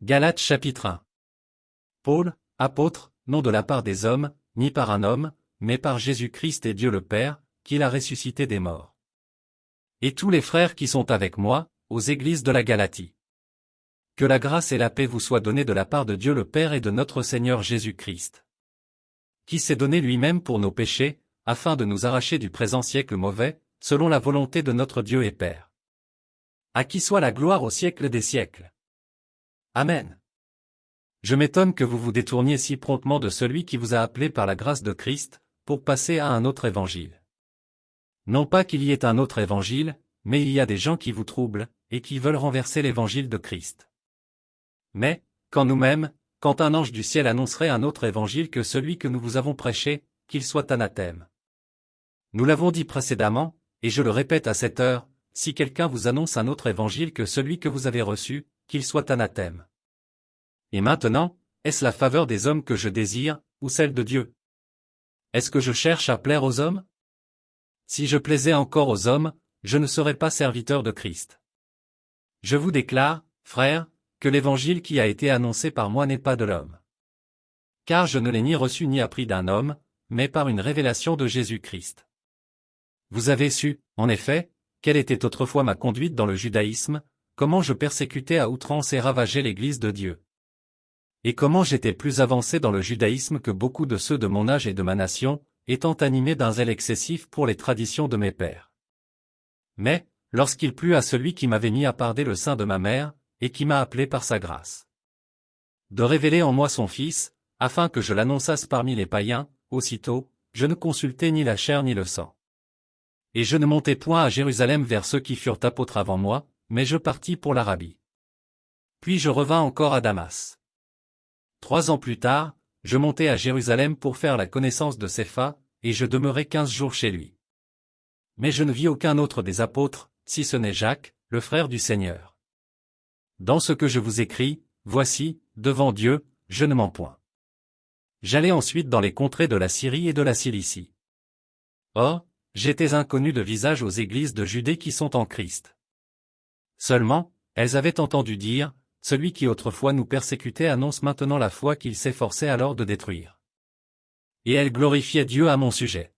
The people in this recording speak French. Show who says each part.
Speaker 1: Galates chapitre 1. Paul, apôtre, non de la part des hommes, ni par un homme, mais par Jésus-Christ et Dieu le Père, qui l'a ressuscité des morts. Et tous les frères qui sont avec moi, aux églises de la Galatie. Que la grâce et la paix vous soient données de la part de Dieu le Père et de notre Seigneur Jésus-Christ, qui s'est donné lui-même pour nos péchés, afin de nous arracher du présent siècle mauvais, selon la volonté de notre Dieu et Père. À qui soit la gloire au siècle des siècles. Amen. Je m'étonne que vous vous détourniez si promptement de celui qui vous a appelé par la grâce de Christ, pour passer à un autre évangile. Non pas qu'il y ait un autre évangile, mais il y a des gens qui vous troublent, et qui veulent renverser l'évangile de Christ. Mais, quand nous-mêmes, quand un ange du ciel annoncerait un autre évangile que celui que nous vous avons prêché, qu'il soit anathème. Nous l'avons dit précédemment, et je le répète à cette heure, si quelqu'un vous annonce un autre évangile que celui que vous avez reçu, qu'il soit anathème. Et maintenant, est-ce la faveur des hommes que je désire, ou celle de Dieu? Est-ce que je cherche à plaire aux hommes? Si je plaisais encore aux hommes, je ne serais pas serviteur de Christ. Je vous déclare, frères, que l'évangile qui a été annoncé par moi n'est pas de l'homme. Car je ne l'ai ni reçu ni appris d'un homme, mais par une révélation de Jésus-Christ. Vous avez su, en effet, quelle était autrefois ma conduite dans le judaïsme, comment je persécutais à outrance et ravageais l'Église de Dieu. Et comment j'étais plus avancé dans le judaïsme que beaucoup de ceux de mon âge et de ma nation, étant animé d'un zèle excessif pour les traditions de mes pères. Mais, lorsqu'il plut à celui qui m'avait mis à parder le sein de ma mère, et qui m'a appelé par sa grâce, de révéler en moi son Fils, afin que je l'annonçasse parmi les païens, aussitôt, je ne consultai ni la chair ni le sang. Et je ne montai point à Jérusalem vers ceux qui furent apôtres avant moi, mais je partis pour l'Arabie. Puis je revins encore à Damas. 3 ans plus tard, je montai à Jérusalem pour faire la connaissance de Cépha, et je demeurai 15 jours chez lui. Mais je ne vis aucun autre des apôtres, si ce n'est Jacques, le frère du Seigneur. Dans ce que je vous écris, voici, devant Dieu, je ne mens point. J'allai ensuite dans les contrées de la Syrie et de la Cilicie. Or, j'étais inconnu de visage aux églises de Judée qui sont en Christ. Seulement, elles avaient entendu dire, celui qui autrefois nous persécutait annonce maintenant la foi qu'il s'efforçait alors de détruire. Et elles glorifiaient Dieu à mon sujet.